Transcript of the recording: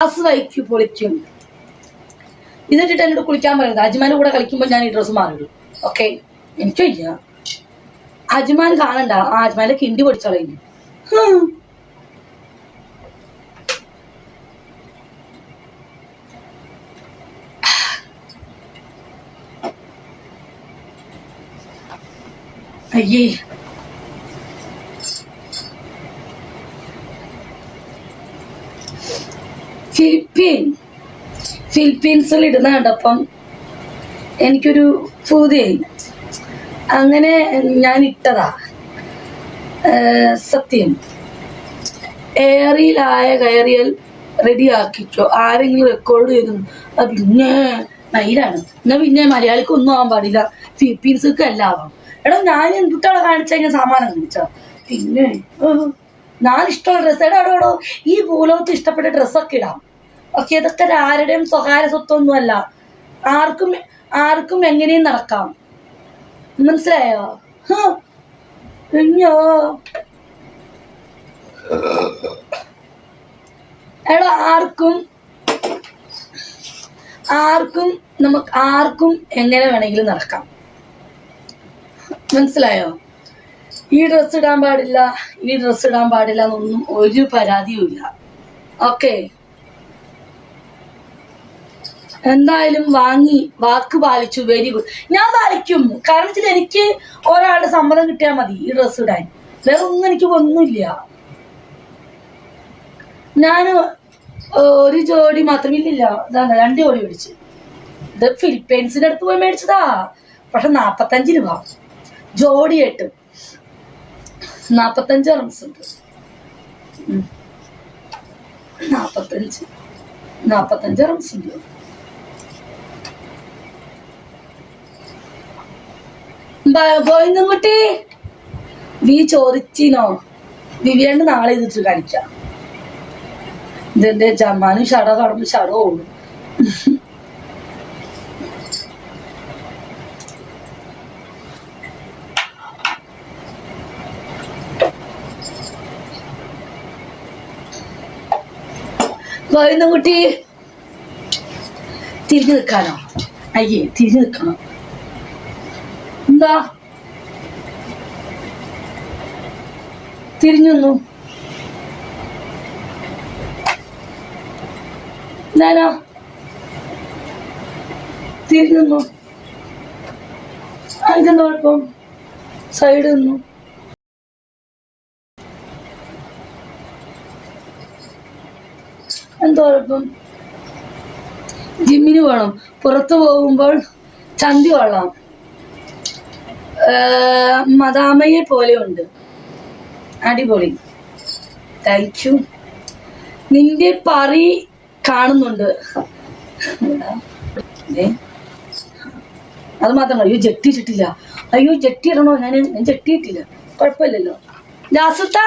Glass വയ്ക്കും പൊളിക്കും. എന്നിട്ടിട്ട് എന്നോട് കുളിക്കാൻ പറയുന്നത്. അജ്മാന്റെ കൂടെ കളിക്കുമ്പോൾ ഞാൻ ഈ ഡ്രസ്സ് മാറിയിടും. ഓക്കെ, എനിക്ക് വയ്യ. അജ്മാൻ കാണണ്ട, ആ അജ്മാന്റെ കിണ്ടി പൊടിച്ചോളഞ്ഞു. അയ്യേ, ഫിലിപ്പീൻസിൽ ഇടുന്ന കണ്ടപ്പം എനിക്കൊരു പൂതിയായി. അങ്ങനെ ഞാൻ ഇട്ടതാ. സത്യം. ഏറിയിലായ കയറിയാൽ റെഡി ആക്കിക്കോ. ആരെങ്കിലും റെക്കോർഡ് ചെയ്തു പിന്നെ നൈലാണ്. എന്നാ പിന്നെ മലയാളിക്ക് ഒന്നും ആവാൻ പാടില്ല, ഫിലിപ്പീൻസിക്ക് എല്ലാം ആവാം. എടാ, ഞാൻ എന്തുട്ടാണ് കാണിച്ചാൽ ഞാൻ സാമാനം കാണിച്ചാ. പിന്നെ ഞാൻ ഇഷ്ടമുള്ള ഡ്രസ്സ് എടോ, ഈ ഭൂലോകത്ത് ഇഷ്ടപ്പെട്ട ഡ്രസ്സൊക്കെ ഇടാം. ഓക്കെ, ഇതൊക്കെ ആരുടെയും സ്വകാര്യ സ്വത്തൊന്നുമല്ല. ആർക്കും എങ്ങനെയും നടക്കാം. മനസ്സിലായോ? എടാ, ആർക്കും എങ്ങനെ വേണമെങ്കിലും നടക്കാം. മനസ്സിലായോ? ഈ ഡ്രസ്സ് ഇടാൻ പാടില്ല എന്നൊന്നും ഒരു പരാതിയും ഇല്ല. ഓക്കെ, എന്തായാലും വാങ്ങി, വാക്ക് പാലിച്ചു. Very good. ഞാൻ പാലിക്കും. കാരണം എനിക്ക് ഒരാളുടെ സമ്മതം കിട്ടിയാൽ മതി ഈ ഡ്രസ്സ് ഇടാൻ. വേറെ ഒന്നും എനിക്ക് ഒന്നുമില്ല. ഞാൻ ഒരു ജോഡി മാത്രമില്ല, ഇതാണ് 2 ജോഡി മേടിച്ചു. ഇത് ഫിലിപ്പീൻസിന്റെ അടുത്ത് പോയി മേടിച്ചതാ. പക്ഷെ 45 രൂപ ജോഡിയായിട്ട്. 45 റംസ് ഉണ്ട്. 45 റംസ് ഉണ്ട്. ഗോവിന്ദൻകുട്ടി, വി ചോദിച്ചിനോ? വിവിയാണ്ട് നാളെ ഇതിട്ട് കാണിക്കാം. ഇതെന്റെ ജമ്മാനും ഷട കടന്ന് ഷടവും. ഗോവിന്ദൻകുട്ടി, തിരിഞ്ഞു നിൽക്കാനോ? അയ്യേ, തിരിഞ്ഞു നിൽക്കണം. എന്താ തിരിഞ്ഞൊന്നു? ഞാനാ തിരിഞ്ഞൊന്നു? എനിക്കെന്താ കുഴപ്പം? സൈഡ് നിന്നു. എന്താ കുഴപ്പം? ജിമ്മിന് പോകണം. പുറത്തു പോകുമ്പോൾ ചന്തി കൊള്ളാം. മദാമയെ പോലെ ഉണ്ട്. അടിപൊളി. Thank you. നിന്റെ പറി കാണുന്നുണ്ട്. അത് മാത്രമല്ല, അയ്യോ ജെട്ടി ഇട്ടിട്ടില്ല. അയ്യോ ജെട്ടി ഇടണോ? ഞാൻ ജെട്ടി ഇട്ടില്ല. കുഴപ്പമില്ലല്ലോ. ജാസുത്ത,